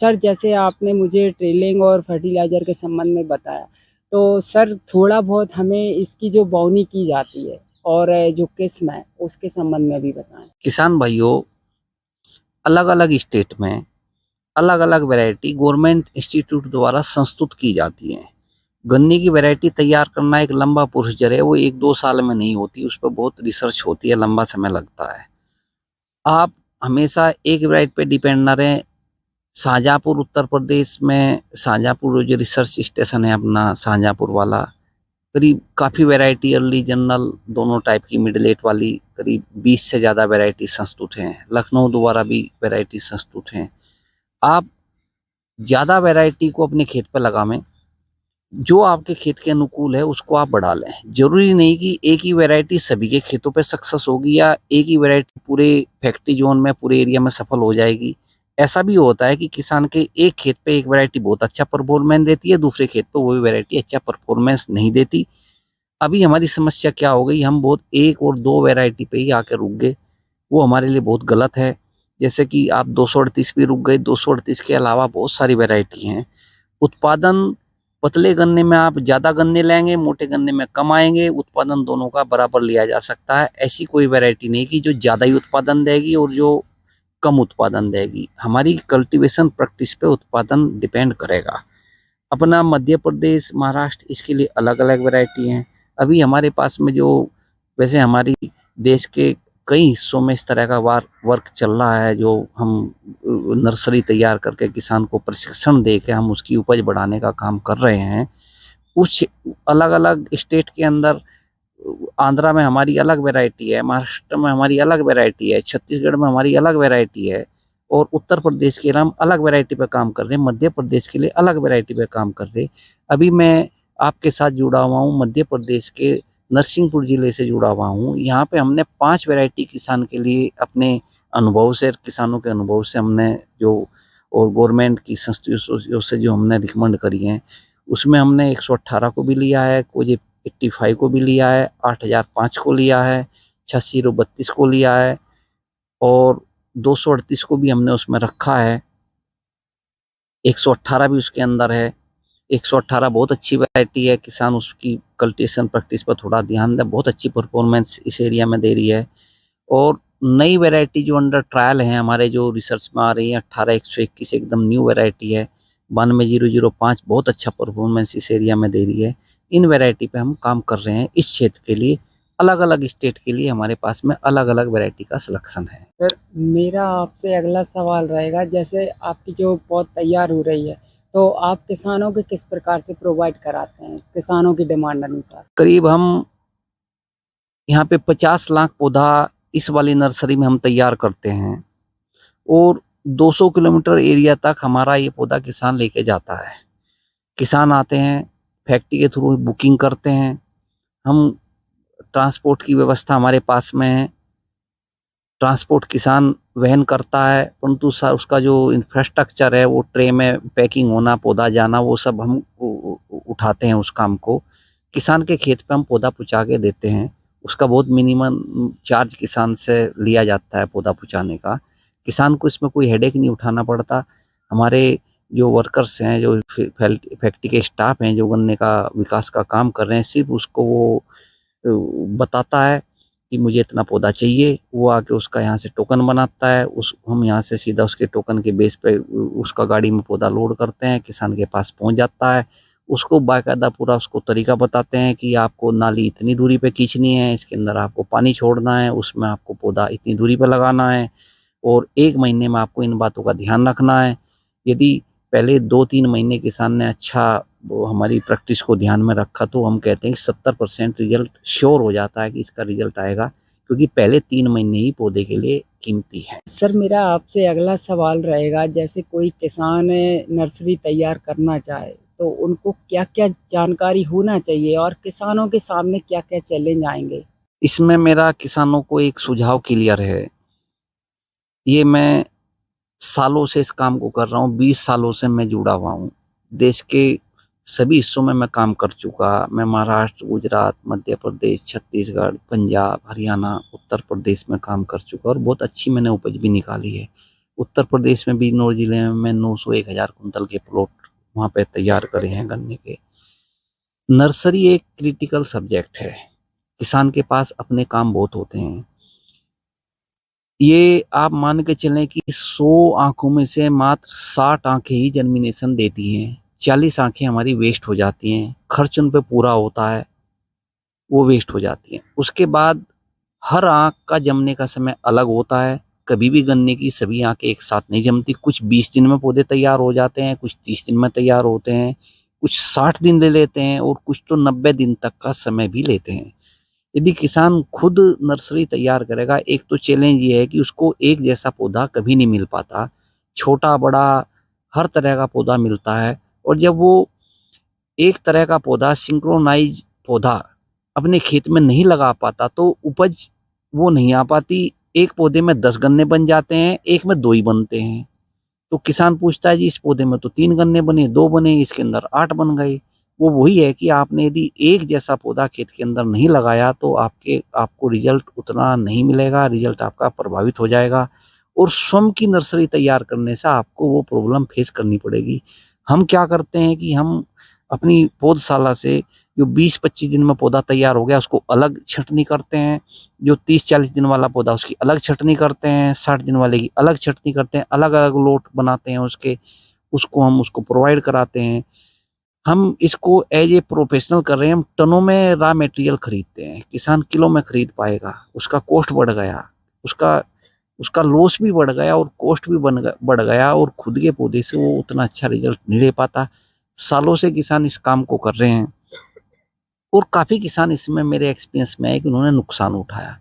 Sir जैसे आपने मुझे ड्रिलिंग और फर्टिलाइज़र के संबंध में बताया, तो सर थोड़ा बहुत हमें इसकी जो बोवनी की जाती है और जो किस्म है उसके संबंध में भी बताएँ। किसान भाइयों, अलग-अलग स्टेट में अलग-अलग वैरायटी गवर्नमेंट इंस्टीट्यूट द्वारा संस्तुत की जाती है। गन्ने की वैरायटी तैयार करना एक लंबा प्रोसीजर है, वो 1-2 साल में नहीं होती, उस पे बहुत रिसर्च होती है, लंबा समय लगता है। आप हमेशा एक वैरायटी पे डिपेंड ना रहें। शाहजहाँपुर उत्तर प्रदेश में शाहजहाँपुर जो रिसर्च स्टेशन है अपना शाहजहाँपुर वाला, करीब काफ़ी वैरायटी अर्ली जनरल दोनों टाइप की मिडलेट वाली करीब 20 से ज़्यादा वैरायटी संस्तुत हैं। लखनऊ द्वारा भी वैरायटी संस्तुत हैं। आप ज़्यादा वैरायटी को अपने खेत पे लगावें, जो आपके खेत के अनुकूल है उसको आप बढ़ा लें। जरूरी नहीं कि एक ही वैरायटी सभी के खेतों पे सक्सेस होगी या एक ही वैरायटी पूरे फैक्ट्री जोन में पूरे एरिया में सफल हो जाएगी। ऐसा भी होता है कि किसान के एक खेत पे एक वैरायटी बहुत अच्छा परफॉर्मेंस देती है, दूसरे खेत पे वो वैरायटी अच्छा परफॉर्मेंस नहीं देती। अभी हमारी समस्या क्या हो गई, हम बहुत 1 और 2 वैरायटी पे ही आके रुक गए, वो हमारे लिए बहुत गलत है। जैसे कि आप 238 भी रुक गए, 238 के अलावा बहुत सारी वैरायटी हैं। उत्पादन पतले गन्ने में आप ज़्यादा गन्ने लेंगे, मोटे गन्ने में कम आएंगे, उत्पादन दोनों का बराबर लिया जा सकता है। ऐसी कोई वैरायटी नहीं कि जो ज़्यादा ही उत्पादन देगी और जो कम उत्पादन देगी। हमारी कल्टीवेशन प्रैक्टिस पे उत्पादन डिपेंड करेगा। अपना मध्य प्रदेश, महाराष्ट्र, इसके लिए अलग-अलग वैरायटी हैं। अभी हमारे पास में जो वैसे हमारी देश के कई हिस्सों में इस तरह का वर्क चल रहा है, जो हम नर्सरी तैयार करके किसान को प्रशिक्षण दे के हम उसकी उपज बढ़ाने का काम कर रहे हैं। कुछ अलग-अलग स्टेट के अंदर आंध्रा में हमारी अलग वैरायटी है, महाराष्ट्र में हमारी अलग वैरायटी है, छत्तीसगढ़ में हमारी अलग वैरायटी है और उत्तर प्रदेश के लिए हम अलग वैरायटी पे काम कर रहे हैं, मध्य प्रदेश के लिए अलग वैरायटी पे काम कर रहे हैं। अभी मैं आपके साथ जुड़ा हुआ हूँ, मध्य प्रदेश के नरसिंहपुर जिले से जुड़ा हुआ हूँ। यहाँ पे हमने 5 वैरायटी किसान के लिए अपने अनुभव से, किसानों के अनुभव से हमने जो और गवर्नमेंट की संस्थाओं से जो हमने रिकमेंड करी हैं, उसमें हमने 118 को भी लिया है, कुछ 85 को भी लिया है, 8005 को लिया है, 8632 को लिया है और 238 को भी हमने उसमें रखा है। 118 भी उसके अंदर है। 118 बहुत अच्छी वैरायटी है, किसान उसकी कल्टीवेशन प्रैक्टिस पर थोड़ा ध्यान दें, बहुत अच्छी परफॉर्मेंस इस एरिया में दे रही है। और नई वैरायटी जो अंडर ट्रायल है हमारे, जो रिसर्च में आ रही है, 18121 एकदम न्यू वैरायटी है, 92005 बहुत अच्छा परफॉर्मेंस इस एरिया में दे रही है। इन वैरायटी पे हम काम कर रहे हैं। इस क्षेत्र के लिए अलग-अलग स्टेट के लिए हमारे पास में अलग-अलग वैरायटी का सिलेक्शन है। सर मेरा आपसे अगला सवाल रहेगा, जैसे आपकी जो पौध तैयार हो रही है, तो आप किसानों को किस प्रकार से प्रोवाइड कराते हैं, किसानों की डिमांड अनुसार? करीब हम यहाँ पे 50 लाख पौधा इस वाली नर्सरी में हम तैयार करते हैं और 200 किलोमीटर एरिया तक हमारा ये पौधा किसान लेके जाता है। किसान आते हैं, फैक्ट्री के थ्रू बुकिंग करते हैं, हम ट्रांसपोर्ट की व्यवस्था हमारे पास में है। ट्रांसपोर्ट किसान वहन करता है, परंतु उसका जो इंफ्रास्ट्रक्चर है, वो ट्रे में पैकिंग होना, पौधा जाना, वो सब हम उठाते हैं उस काम को। किसान के खेत पे हम पौधा पहुँचा के देते हैं। उसका बहुत मिनिमम चार्ज किसान से लिया जाता है पौधा पहुँचाने का। किसान को इसमें कोई हेडेक नहीं उठाना पड़ता। हमारे जो वर्कर्स हैं, जो फैक्ट्री के स्टाफ हैं, जो गन्ने का विकास का काम कर रहे हैं, सिर्फ उसको वो बताता है कि मुझे इतना पौधा चाहिए, वो आके उसका यहाँ से टोकन बनाता है, हम यहाँ से सीधा उसके टोकन के बेस पे उसका गाड़ी में पौधा लोड करते हैं, किसान के पास पहुँच जाता है। उसको बाकायदा पूरा उसको तरीका बताते हैं कि आपको नाली इतनी दूरी पे खींचनी है, इसके अंदर आपको पानी छोड़ना है, उसमें आपको पौधा इतनी दूरी पे लगाना है और 1 महीने में आपको इन बातों का ध्यान रखना है। यदि पहले 2-3 महीने किसान ने अच्छा वो हमारी प्रैक्टिस को ध्यान में रखा, तो हम कहते हैं कि 70% रिजल्ट श्योर हो जाता है कि इसका रिजल्ट आएगा, क्योंकि पहले 3 महीने ही पौधे के लिए कीमती है। सर मेरा आपसे अगला सवाल रहेगा, जैसे कोई किसान नर्सरी तैयार करना चाहे, तो उनको क्या-क्या जानकारी होना चाहिए और किसानों के सामने क्या-क्या चैलेंज आएँगे? इसमें मेरा किसानों को एक सुझाव क्लियर है। ये मैं सालों से इस काम को कर रहा हूँ, 20 सालों से मैं जुड़ा हुआ हूँ। देश के सभी हिस्सों में मैं काम कर चुका। मैं महाराष्ट्र, गुजरात, मध्य प्रदेश, छत्तीसगढ़, पंजाब, हरियाणा, उत्तर प्रदेश में काम कर चुका और बहुत अच्छी मैंने उपज भी निकाली है। उत्तर प्रदेश में बिजनौर जिले में 900-1000 कुंतल के प्लॉट वहाँ पे तैयार करे हैं गन्ने के। नर्सरी एक क्रिटिकल सब्जेक्ट है। किसान के पास अपने काम बहुत होते हैं। ये आप मान के चलें कि 100 आंखों में से मात्र 60 आंखें ही जर्मिनेशन देती हैं। 40 आंखें हमारी वेस्ट हो जाती हैं। खर्च उन पे पूरा होता है, वो वेस्ट हो जाती हैं। उसके बाद हर आंख का जमने का समय अलग होता है। कभी भी गन्ने की सभी आंखें एक साथ नहीं जमती। कुछ 20 दिन में पौधे तैयार हो जाते हैं, कुछ 30 दिन में तैयार होते हैं, कुछ 60 दिन ले लेते हैं और कुछ तो 90 दिन तक का समय भी लेते हैं। यदि किसान खुद नर्सरी तैयार करेगा, एक तो चैलेंज ये है कि उसको एक जैसा पौधा कभी नहीं मिल पाता। छोटा बड़ा हर तरह का पौधा मिलता है और जब वो एक तरह का पौधा सिंक्रोनाइज पौधा अपने खेत में नहीं लगा पाता तो उपज वो नहीं आ पाती। एक पौधे में 10 गन्ने बन जाते हैं, एक में 2 ही बनते हैं। तो किसान पूछता है जी इस पौधे में तो 3 गन्ने बने, 2 बने, इसके अंदर 8 बन गए। वो वही है कि आपने यदि एक जैसा पौधा खेत के अंदर नहीं लगाया तो आपको रिजल्ट उतना नहीं मिलेगा, रिजल्ट आपका प्रभावित हो जाएगा और स्वयं की नर्सरी तैयार करने से आपको वो प्रॉब्लम फेस करनी पड़ेगी। हम क्या करते हैं कि हम अपनी पौधशाला से जो 20-25 दिन में पौधा तैयार हो गया उसको अलग छटनी करते हैं, जो 30-40 दिन वाला पौधा उसकी अलग छटनी करते हैं, 60 दिन वाले की अलग छटनी करते हैं, अलग अलग लोट बनाते हैं उसके, हम उसको प्रोवाइड कराते हैं। हम इसको एज ए प्रोफेशनल कर रहे हैं। हम टनों में रॉ मटेरियल खरीदते हैं, किसान किलो में खरीद पाएगा, उसका कॉस्ट बढ़ गया, उसका उसका लॉस भी बढ़ गया और कॉस्ट भी बढ़ गया और खुद के पौधे से वो उतना अच्छा रिजल्ट नहीं ले पाता। सालों से किसान इस काम को कर रहे हैं और काफी किसान इसमें मेरे एक्सपीरियंस में है कि उन्होंने नुकसान उठाया।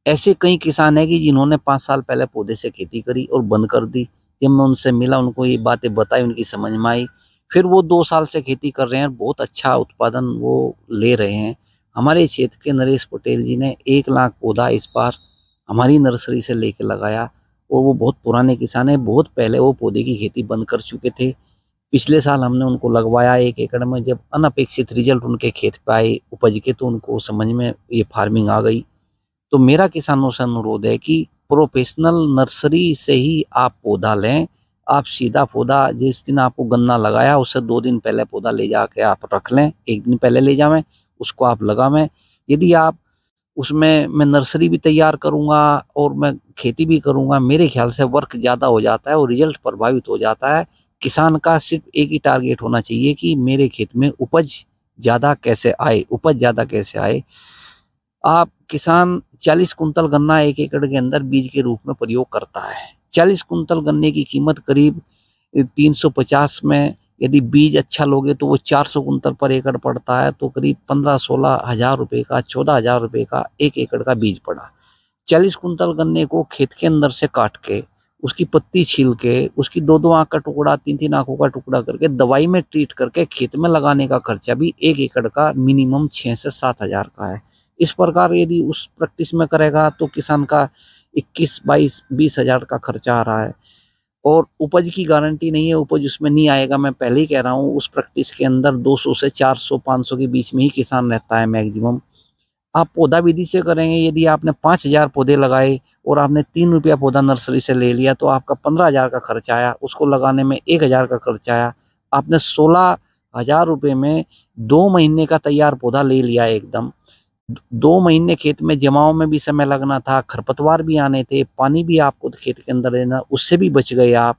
ऐसे कई किसान है कि जिन्होंने 5 साल पहले पौधे से खेती करी और बंद कर दी। जब मैं उनसे मिला, उनको ये बातें बताई, उनकी समझ में आई, फिर वो 2 साल से खेती कर रहे हैं, बहुत अच्छा उत्पादन वो ले रहे हैं। हमारे क्षेत्र के नरेश पटेल जी ने 1 लाख पौधा इस बार हमारी नर्सरी से लेके लगाया और वो बहुत पुराने किसान है। बहुत पहले वो पौधे की खेती बंद कर चुके थे। पिछले साल हमने उनको लगवाया 1 एकड़ में। जब अनअपेक्षित रिजल्ट उनके खेत पे आए उपज के तो उनको समझ में ये फार्मिंग आ गई। तो मेरा किसानों से अनुरोध है कि प्रोफेशनल नर्सरी से ही आप पौधा लें। आप सीधा पौधा जिस दिन आपको गन्ना लगाया उससे 2 दिन पहले पौधा ले जाके आप रख लें, 1 दिन पहले ले जावें, उसको आप लगावें। यदि आप उसमें मैं नर्सरी भी तैयार करूंगा और मैं खेती भी करूंगा, मेरे ख्याल से वर्क ज़्यादा हो जाता है और रिजल्ट प्रभावित हो जाता है। किसान का सिर्फ एक ही टारगेट होना चाहिए कि मेरे खेत में उपज ज़्यादा कैसे आए, उपज ज़्यादा कैसे आए। आप किसान 40 कुंतल गन्ना 1 एकड़ के अंदर बीज के रूप में प्रयोग करता है। 40 कुंतल गन्ने की कीमत करीब 350 में यदि बीज अच्छा लोगे तो वो 400 कुंतल पर एकड़ पड़ता है, तो करीब 15-16 हजार रुपए का, 14,000 रुपए का 1 एकड़ का बीज पड़ा। 40 कुंतल गन्ने को खेत के अंदर से काट के, उसकी पत्ती छील के, उसकी 2-2 आंख का टुकड़ा, 3-3 आंखों का टुकड़ा करके दवाई में ट्रीट करके खेत में लगाने का खर्चा भी 1 एकड़ का मिनिमम 6 से 7 हजार का है। इस प्रकार यदि उस प्रैक्टिस में करेगा तो किसान का 21-22-20 हजार का खर्चा आ रहा है और उपज की गारंटी नहीं है, उपज उसमें नहीं आएगा। मैं पहले ही कह रहा हूँ, उस प्रैक्टिस के अंदर 200 से 400-500 के बीच में ही किसान रहता है मैक्सिमम। आप पौधा विधि से करेंगे, यदि आपने 5,000 पौधे लगाए और आपने 3 रुपया पौधा नर्सरी से ले लिया तो आपका 15,000 का खर्च आया, उसको लगाने में 1,000 का खर्च आया। आपने 16,000 रुपये में 2 महीने का तैयार पौधा ले लिया एकदम। 2 महीने खेत में जमाव में भी समय लगना था, खरपतवार भी आने थे, पानी भी आपको खेत के अंदर देना, उससे भी बच गए आप।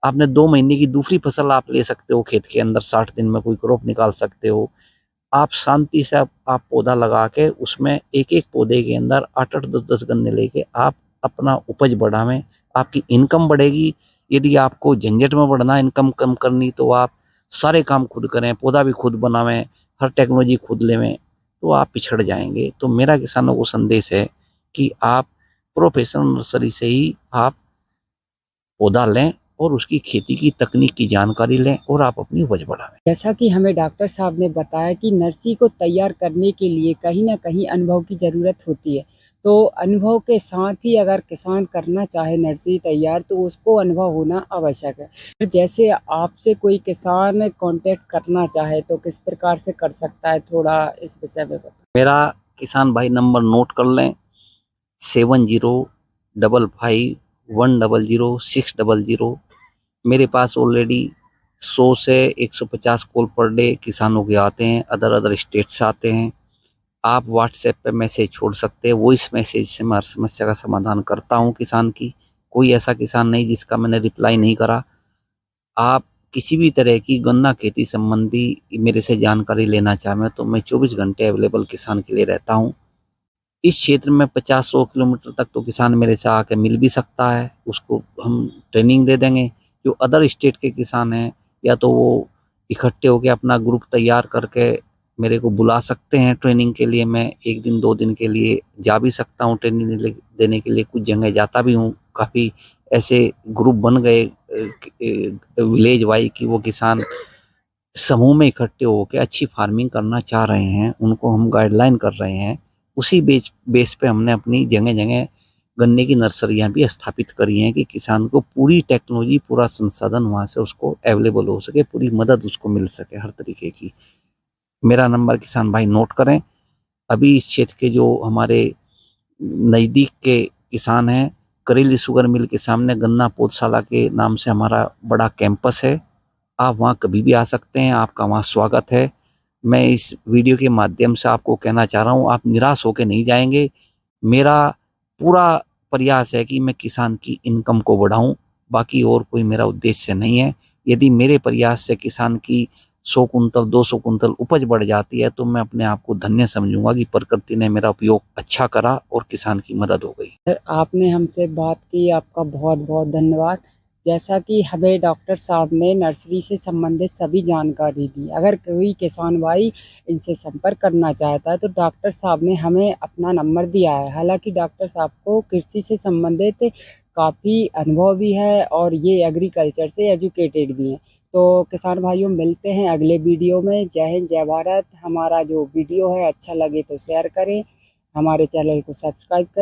आपने 2 महीने की दूसरी फसल आप ले सकते हो खेत के अंदर, 60 दिन में कोई क्रॉप निकाल सकते हो। आप शांति से आप पौधा लगा के उसमें एक-एक पौधे के अंदर 8-8, 10-10 गन्ने लेके आप अपना उपज बढ़ावें, आपकी इनकम बढ़ेगी। यदि आपको झंझट में बढ़ना, इनकम कम करनी, तो आप सारे काम खुद करें, पौधा भी खुद बनावें, हर टेक्नोलॉजी खुद लेवें, तो आप पिछड़ जाएंगे। तो मेरा किसानों को संदेश है कि आप प्रोफेशनल नर्सरी से ही आप पौधा लें और उसकी खेती की तकनीक की जानकारी लें और आप अपनी उपज बढ़ावें। जैसा कि हमें डॉक्टर साहब ने बताया कि नर्सरी को तैयार करने के लिए कहीं न कहीं अनुभव की ज़रूरत होती है। तो अनुभव के साथ ही अगर किसान करना चाहे नर्सरी तैयार तो उसको अनुभव होना आवश्यक है। तो जैसे आपसे कोई किसान कॉन्टैक्ट करना चाहे तो किस प्रकार से कर सकता है? थोड़ा इस विषय में बताएँ। मेरा किसान भाई नंबर नोट कर लें, 7055 100-600। मेरे पास ऑलरेडी 100 से 150 कॉल पर डे किसानों के आते हैं, अदर स्टेट से आते हैं। आप व्हाट्सएप पे मैसेज छोड़ सकते हैं, वॉइस मैसेज से मैं हर समस्या का समाधान करता हूँ किसान की। कोई ऐसा किसान नहीं जिसका मैंने रिप्लाई नहीं करा। आप किसी भी तरह की गन्ना खेती संबंधी मेरे से जानकारी लेना चाहें तो मैं 24 घंटे अवेलेबल किसान के लिए रहता हूँ। इस क्षेत्र में 50-100 किलोमीटर तक तो किसान मेरे से आके मिल भी सकता है, उसको हम ट्रेनिंग दे देंगे। जो अदर स्टेट के किसान हैं या तो वो इकट्ठे होकर अपना ग्रुप तैयार करके मेरे को बुला सकते हैं ट्रेनिंग के लिए। मैं 1 दिन 2 दिन के लिए जा भी सकता हूँ ट्रेनिंग देने के लिए, कुछ जगह जाता भी हूँ। काफ़ी ऐसे ग्रुप बन गए विलेज वाइज कि वो किसान समूह में इकट्ठे होकर अच्छी फार्मिंग करना चाह रहे हैं, उनको हम गाइडलाइन कर रहे हैं। उसी बेस पे हमने अपनी जगह जगह गन्ने की नर्सरियां भी स्थापित करी हैं कि किसान को पूरी टेक्नोलॉजी, पूरा संसाधन वहां से उसको अवेलेबल हो सके, पूरी मदद उसको मिल सके हर तरीके की। मेरा नंबर किसान भाई नोट करें। अभी इस क्षेत्र के जो हमारे नज़दीक के किसान हैं, करेली शुगर मिल के सामने गन्ना पौधशाला के नाम से हमारा बड़ा कैंपस है। आप वहाँ कभी भी आ सकते हैं, आपका वहाँ स्वागत है। मैं इस वीडियो के माध्यम से आपको कहना चाह रहा हूँ, आप निराश होकर नहीं जाएंगे। मेरा पूरा प्रयास है कि मैं किसान की इनकम को बढ़ाऊं, बाकी और कोई मेरा उद्देश्य नहीं है। यदि मेरे प्रयास से किसान की 100 कुंतल 200 कुंतल उपज बढ़ जाती है तो मैं अपने आप को धन्य समझूंगा कि प्रकृति ने मेरा उपयोग अच्छा करा और किसान की मदद हो गई। सर, आपने हमसे बात की, आपका बहुत बहुत धन्यवाद। जैसा कि हमें डॉक्टर साहब ने नर्सरी से संबंधित सभी जानकारी दी। अगर कोई किसान भाई इनसे संपर्क करना चाहता है तो डॉक्टर साहब ने हमें अपना नंबर दिया है। हालांकि डॉक्टर साहब को कृषि से संबंधित काफ़ी अनुभव भी है और ये एग्रीकल्चर से एजुकेटेड भी हैं। तो किसान भाइयों, मिलते हैं अगले वीडियो में। जय हिंद, जय भारत। हमारा जो वीडियो है अच्छा लगे तो शेयर करें, हमारे चैनल को सब्सक्राइब करें।